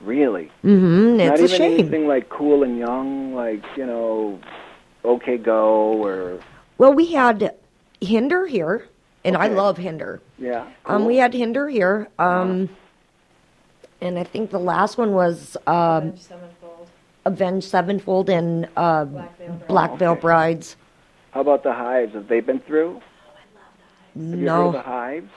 Really? Mm-hmm. Not It's a even shame. anything like Cool and Young, like, OK Go or... Well, we had Hinder here, and I Okay. love Hinder. Yeah, cool. We had Hinder here, and I think the last one was Avenged Sevenfold and Black Veil Brides. How about the Hives? Have they been through? Have you heard of the Hives?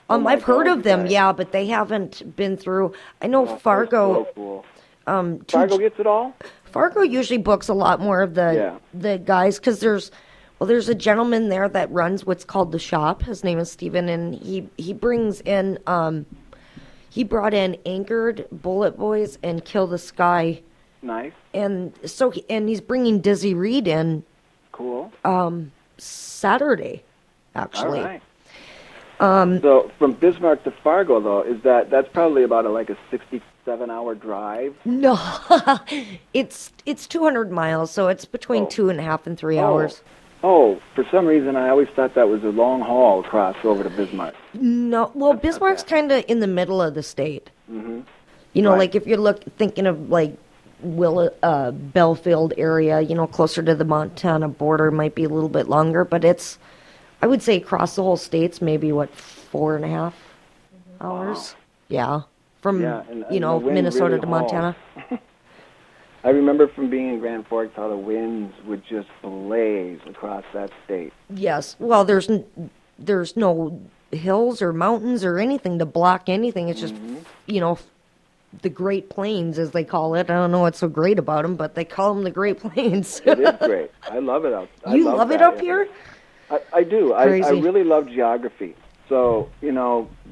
I've heard of them, yeah, but they haven't been through. I know Fargo. So cool. Fargo gets it all? Fargo usually books a lot more of the guys, because there's a gentleman there that runs what's called the shop. His name is Steven, and he brings in he brought in Anchored, Bullet Boys, and Kill the Sky. Nice. And so he's bringing Dizzy Reed in. Cool. Saturday, actually. All right. So from Bismarck to Fargo, though, that's probably about a 67-hour drive? No, it's 200 miles, so it's between 2.5 and 3 hours. Oh, for some reason I always thought that was a long haul across over to Bismarck. No, well, Bismarck's kind of in the middle of the state. Mm-hmm. Like if you're thinking of Belfield area, closer to the Montana border, might be a little bit longer, but I would say across the whole state's maybe 4.5 hours. Wow. Yeah, from and Minnesota really to Montana. I remember from being in Grand Forks how the winds would just blaze across that state. Yes, well, there's no hills or mountains or anything to block anything. It's just the Great Plains, as they call it. I don't know what's so great about them, but they call them the Great Plains. It is great. I love it out. You love it up here? I do. I really love geography. So,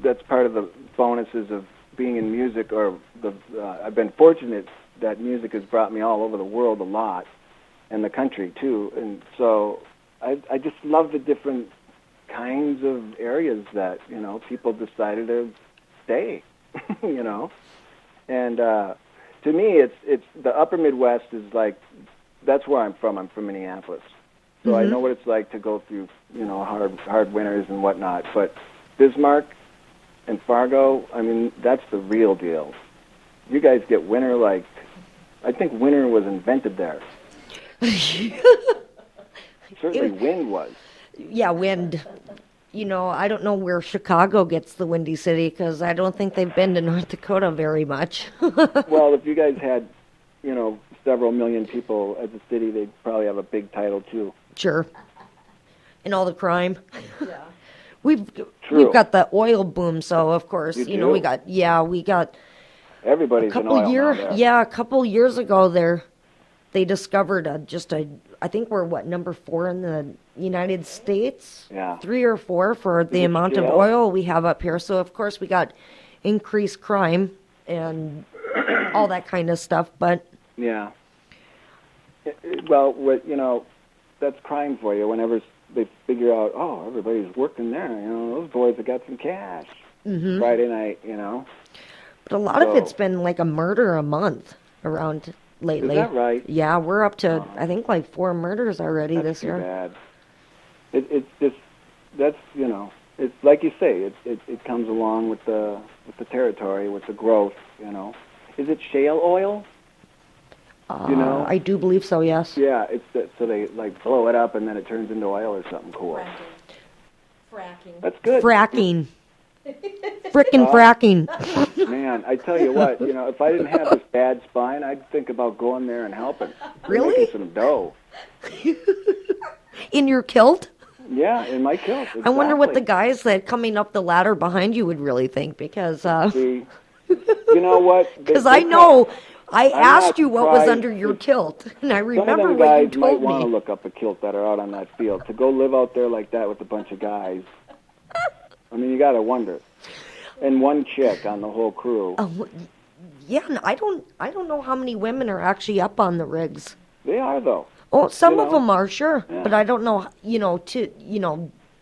that's part of the bonuses of being in music, or I've been fortunate that music has brought me all over the world a lot, and the country, too. And so I just love the different kinds of areas that, people decided to stay, And to me, it's the upper Midwest is that's where I'm from. I'm from Minneapolis. So I know what it's like to go through, hard winters and whatnot. But Bismarck and Fargo, I mean, that's the real deal. You guys get winter I think winter was invented there. Certainly wind was. Yeah, wind. I don't know where Chicago gets the Windy City, because I don't think they've been to North Dakota very much. Well, if you guys had, several million people as a city, they'd probably have a big title, too. Sure. And all the crime. Yeah. We've got the oil boom, so of course, we got everybody's an oil now there. Yeah, a couple years ago they discovered I think we're number 4 in the United States? Yeah. 3 or 4 for the amount of oil we have up here. So of course we got increased crime and all that kind of stuff, but yeah. Well, that's crime for you. Whenever they figure out, everybody's working there, those boys have got some cash. Mm-hmm. Friday night, But a lot of it's been a murder a month around lately. Is that right? Yeah, we're up to I think 4 murders already this year. That's too bad. It's just that's it's like you say, it comes along with the territory, with the growth. Is it shale oil? I do believe so. Yes. Yeah, so they blow it up and then it turns into oil or something cool. Fracking. That's good. Fracking. Frickin' fracking. Man, I tell you what, if I didn't have this bad spine, I'd think about going there and helping. Really? Making some dough. In your kilt? Yeah, in my kilt. Exactly. I wonder what the guys that coming up the ladder behind you would really think, because See, you know what? Because I know I asked you what was under your kilt, and I remember what you told me. Some of them guys might want to look up a kilt that are out on that field. To go live out there like that with a bunch of guys, I mean, you got to wonder. And one chick on the whole crew. Yeah, I don't know how many women are actually up on the rigs. They are, though. Oh, some of them are, sure. Yeah. But I don't know,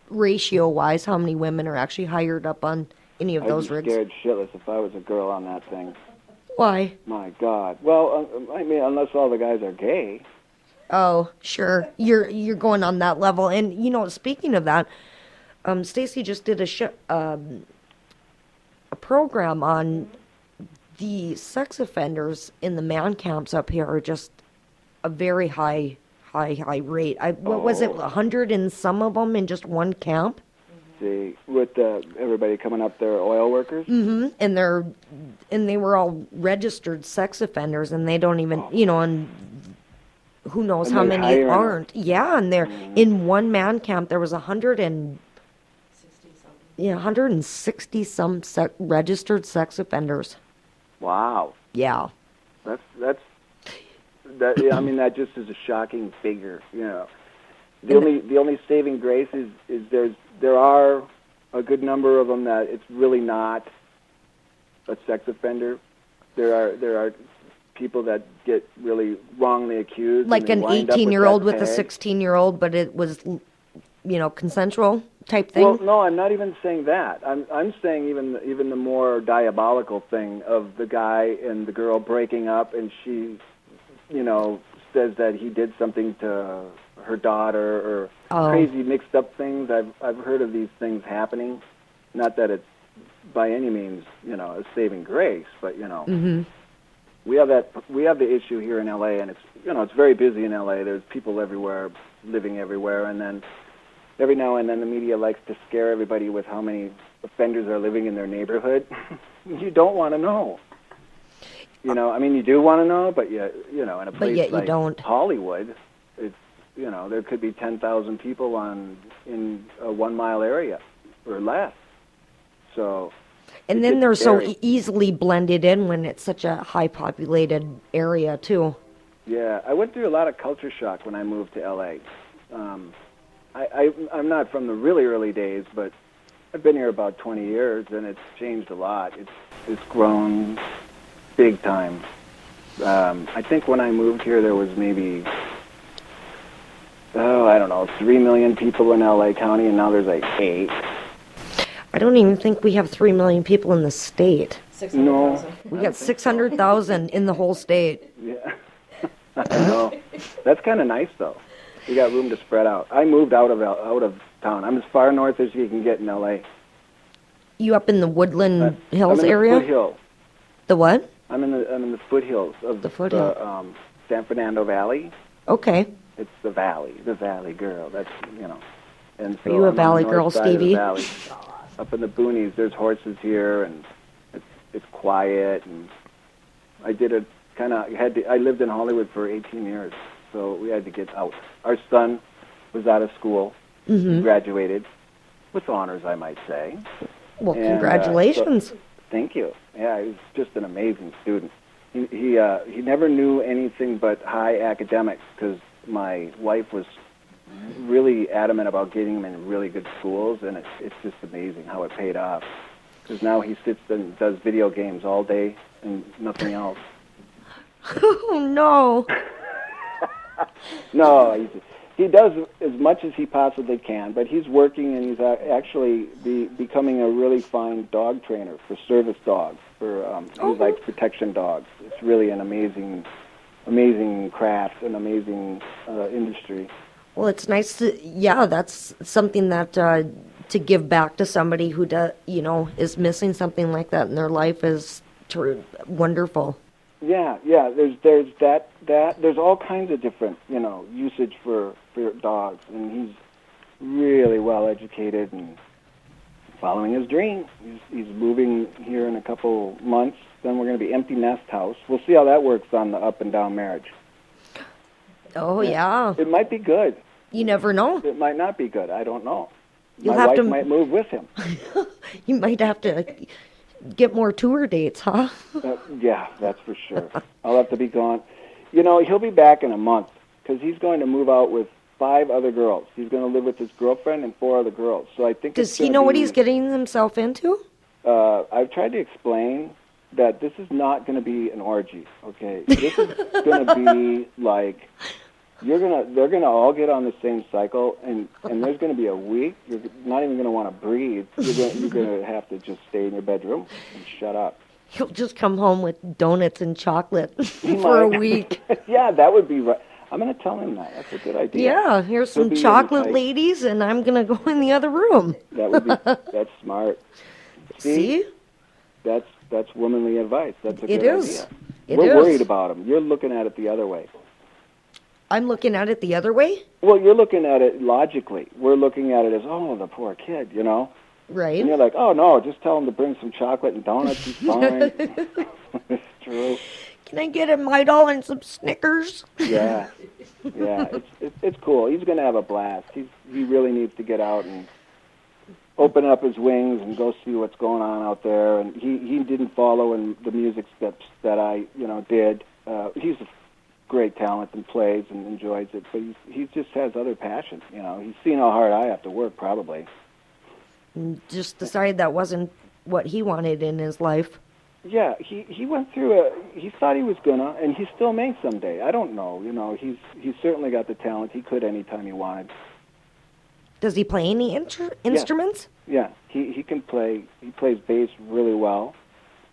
ratio-wise, how many women are actually hired up on any of those rigs. I'd be scared shitless if I was a girl on that thing. Why? My God. Well, I mean, unless all the guys are gay. Oh, sure. You're going on that level. And, speaking of that, Stacy just did a program on the sex offenders in the man camps up here are just a very high rate. What was it, 100 and some of them in just one camp? See, with everybody coming up there, oil workers? Mm-hmm. And they were all registered sex offenders, and they don't even, and who knows and how many aren't. Yeah, and they're in one man camp, there was 160 some registered sex offenders. Wow. Yeah. That that just is a shocking figure, The only saving grace is there are a good number of them that it's really not a sex offender. There are people that get really wrongly accused, like an 18-year-old with a 16-year-old, but it was consensual type thing. Well, no, I'm not even saying that. I'm saying even the more diabolical thing of the guy and the girl breaking up, and she says that he did something to her daughter or crazy mixed up things. I've heard of these things happening. Not that it's by any means a saving grace, but we have the issue here in LA, and it's very busy in LA. There's people everywhere, living everywhere, and then every now and then the media likes to scare everybody with how many offenders are living in their neighborhood. You don't want to know. You do want to know, but in a place like Hollywood, it's there could be 10,000 people in a 1 mile area or less. So, and then they're so easily blended in when it's such a high populated area too. Yeah, I went through a lot of culture shock when I moved to LA. I'm not from the really early days, but I've been here about 20 years, and it's changed a lot. It's grown big time. I think when I moved here, there was maybe, 3 million people in LA County, and now there's like 8. I don't even think we have 3 million people in the state. 600,000. No. We got 600,000 in the whole state. Yeah. I know. That's kind of nice, though. You got room to spread out. I moved out of town. I'm as far north as you can get in LA. You up in the Woodland Hills I'm in area? The foothill. The what? I'm in the foothills of the San Fernando Valley. Okay. It's the valley girl. That's And so are you a I'm valley on the girl, north side of the Stevie? valley. Up in the boonies, there's horses here, and it's quiet. And I lived in Hollywood for 18 years, so we had to get out. Our son was out of school. Mm-hmm. He graduated with honors, I might say. Well, congratulations. Thank you. Yeah, he was just an amazing student. He never knew anything but high academics because my wife was really adamant about getting him in really good schools, and it's just amazing how it paid off. Because now he sits and does video games all day and nothing else. Oh, no. No, he does as much as he possibly can, but he's working, and he's actually becoming a really fine dog trainer for service dogs. He likes protection dogs. It's really an amazing craft, an amazing industry. Well, it's nice that's something that to give back to somebody who is missing something like that in their life is wonderful. Yeah. There's that. There's all kinds of different usage for dogs, and he's really well educated and following his dream. He's moving here in a couple months. Then we're going to be empty nest house. We'll see how that works on the up and down marriage. Oh yeah. It might be good. You never know. It might not be good. I don't know. My wife might move with him. You might have to get more tour dates, huh? Yeah, that's for sure. I'll have to be gone. He'll be back in a month because he's going to move out with 5 other girls. He's going to live with his girlfriend and 4 other girls. So I think. Does he know what he's getting himself into? I've tried to explain that this is not going to be an orgy. Okay, this is going to be like. They're gonna all get on the same cycle, and there's gonna be a week you're not even gonna want to breathe. You're gonna have to just stay in your bedroom and shut up. He'll just come home with donuts and chocolate for a week. Yeah, that would be right. I'm gonna tell him that. That's a good idea. Yeah, here's some chocolate ladies, and I'm gonna go in the other room. That's smart. See? That's that's womanly advice. That's a good idea. We're worried about them. You're looking at it the other way. I'm looking at it the other way? Well, you're looking at it logically. We're looking at it as, oh, the poor kid, you know? Right. And you're like, oh, no, just tell him to bring some chocolate and donuts. He's fine. It's true. Can I get a Midol and some Snickers? Yeah. It's cool. He's going to have a blast. He really needs to get out and open up his wings and go see what's going on out there. And he didn't follow in the music steps that I, did. He's a great talent and plays and enjoys it, but he just has other passions. He's seen how hard I have to work, probably. Just decided that wasn't what he wanted in his life. Yeah, he went through he thought he was gonna, and he still may someday. I don't know. He's certainly got the talent. He could anytime he wanted. Does he play any instruments? Yeah, he can play. He plays bass really well,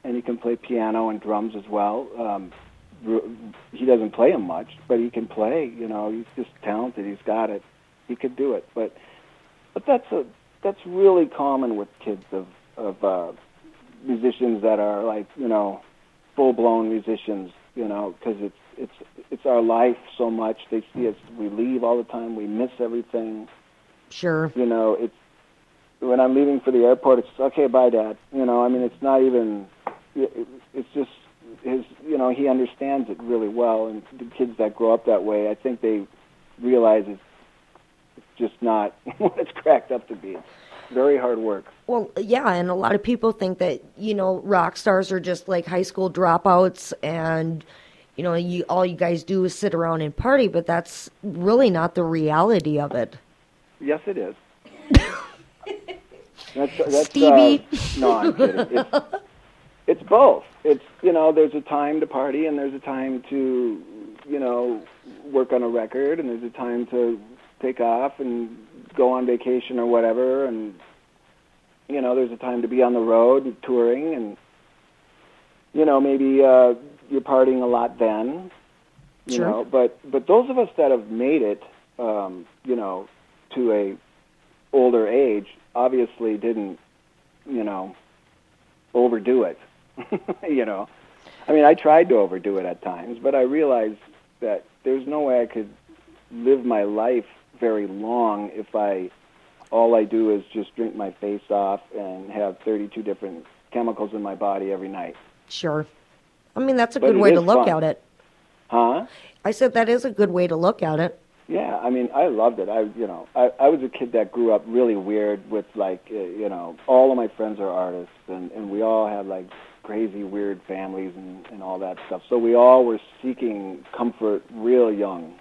and he can play piano and drums as well. He doesn't play them much, but he can play. He's just talented. He's got it. He could do it. But that's really common with kids of musicians that are like full-blown musicians. Because it's our life so much. They see us. We leave all the time. We miss everything. Sure. It's when I'm leaving for the airport. It's okay. Bye, Dad. It's not even. It's just. He understands it really well, and the kids that grow up that way, I think they realize it's just not what it's cracked up to be. It's very hard work. Well, yeah, and a lot of people think that, rock stars are just like high school dropouts, and, all you guys do is sit around and party, but that's really not the reality of it. Yes, it is. that's Stevie. No, I'm kidding. It's both. It's, there's a time to party and there's a time to, work on a record, and there's a time to take off and go on vacation or whatever, and, there's a time to be on the road and touring, and, maybe you're partying a lot then, Sure. But those of us that have made it, to a older age obviously didn't, overdo it. I tried to overdo it at times, but I realized that there's no way I could live my life very long if all I do is just drink my face off and have 32 different chemicals in my body every night. Sure. That's a good way to look at it. Huh? I said that is a good way to look at it. Yeah, I loved it. I was a kid that grew up really weird with all of my friends are artists, and we all had like crazy weird families and all that stuff. So we all were seeking comfort real young.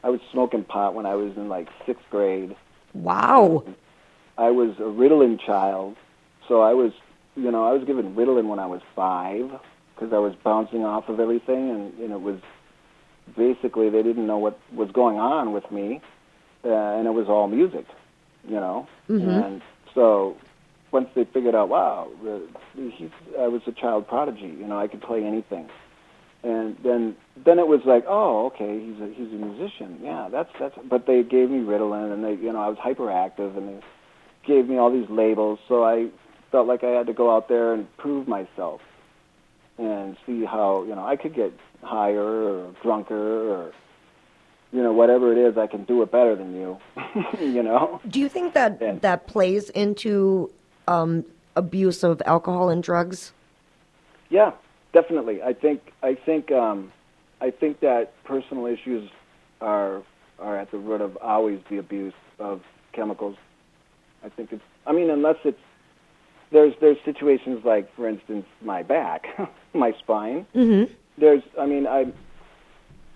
I was smoking pot when I was in like 6th grade. Wow. I was a Ritalin child, so I was given Ritalin when I was 5 because I was bouncing off of everything, and it was. Basically, they didn't know what was going on with me, and it was all music, Mm-hmm. And so once they figured out, wow, I was a child prodigy, I could play anything, and then it was like, oh, okay, he's a musician, yeah, that's. But they gave me Ritalin, and I was hyperactive, and they gave me all these labels, so I felt like I had to go out there and prove myself, and see how I could get higher or drunker or whatever it is, I can do it better than you. Do you think that plays into abuse of alcohol and drugs? Yeah, definitely. I think that personal issues are at the root of always the abuse of chemicals. I think it's. Unless it's. There's situations like, for instance, my back, my spine. Mm-hmm.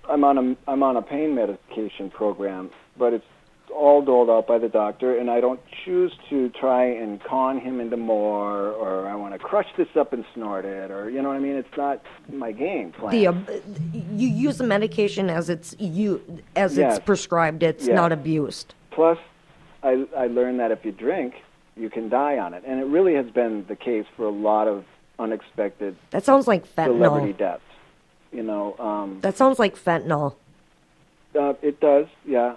I'm on a pain medication program, but it's all doled out by the doctor, and I don't choose to try and con him into more, or I want to crush this up and snort it, or it's not my game plan. You use the medication as it's it's prescribed. It's not abused. Plus, I learned that if you drink, you can die on it, and it really has been the case for a lot of unexpected. That sounds like fentanyl. Celebrity deaths. That sounds like fentanyl. It does, yeah.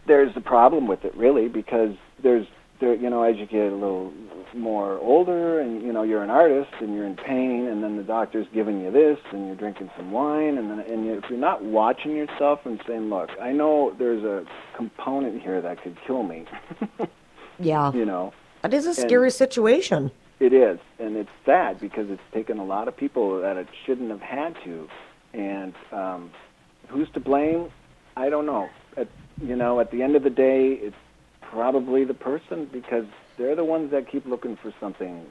There's a problem with it, really, because there's as you get a little more older and, you're an artist and you're in pain, and then the doctor's giving you this and you're drinking some wine, if you're not watching yourself and saying, look, I know there's a component here that could kill me. Yeah. That is a scary situation. It is, and it's sad because it's taken a lot of people that it shouldn't have had to. And who's to blame? I don't know. At the end of the day, it's probably the person, because they're the ones that keep looking for something,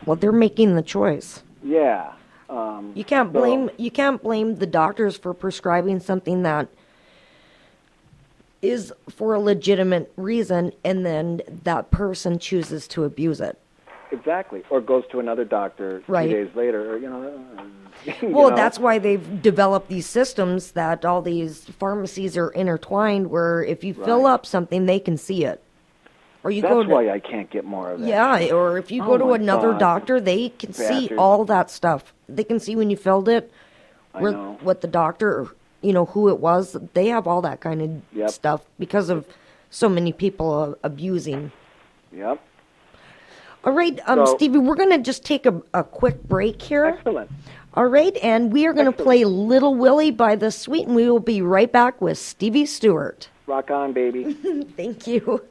Well, they're making the choice. Yeah. You can't blame the doctors for prescribing something that is for a legitimate reason, and then that person chooses to abuse it. Exactly. Or goes to another doctor 2 days later, Well, that's why they've developed these systems that all these pharmacies are intertwined, where if you fill up something, they can see it. Or that's why I can't get more of that. Yeah, or if you go to another doctor, they can see all that stuff. They can see when you filled it, what the doctor, who it was. They have all that kind of stuff because of so many people abusing. Yep. All right, Stevie, we're going to just take a quick break here. Excellent. All right, and we are going to play Little Willie by The Sweet, and we will be right back with Stevie Stewart. Rock on, baby. Thank you.